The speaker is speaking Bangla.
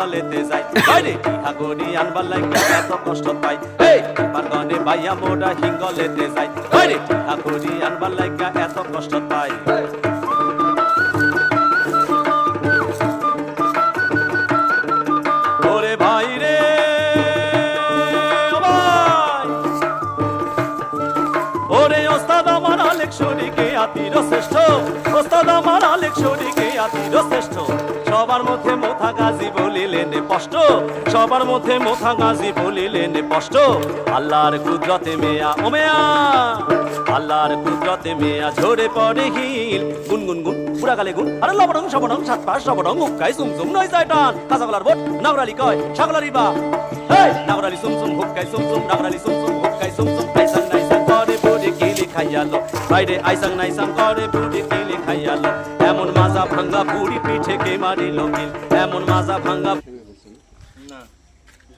হিঙ্গলেতে যাই বাইরে টিহা করি আনবার লাইগা এত কষ্ট পাই এই পারগনে বাইয়া মোরা হিঙ্গলেতে যাই বাইরে টিহা করি আনবার লাইগা এত কষ্ট পাই ওরে ভাই রে ওরে ওস্তাদ আমার আলেক শরীকে আতির শ্রেষ্ঠ ওস্তাদ আমার আলেক শরীকে আতির শ্রেষ্ঠ সবার মধ্যে মোথা গাজী বলিলেন স্পষ্ট সবার মধ্যে মোথা গাজী বলিলেন স্পষ্ট আল্লাহর কুদরতে মেয়া ও মেয়া আল্লাহর কুদরতে মেয়া ঝরে পড়ে হিল গুন গুন গুন পুরা গালে গুন আরে লবডং সবডং সাত পাঁচ সবডং হুক্কাই সুমসুম নয় যায় টান কাঁচাগলার বোট নাগরালি কয় সাগলারি বা এই নাগরালি সুমসুম হুক্কাই সুমসুম নাগরালি সুমসুম হুক্কাই সুমসুম আইসাং নাইসাং করে বুড়ি কিলি খাইয়ালো বাইরে আইসাং নাইসাং করে বুড়ি কিলি খাইয়ালো এমন মাজা ভাঙ্গা বুড়ি পিঠে কে মারিল কিল এমন মাজা ভাঙ্গা না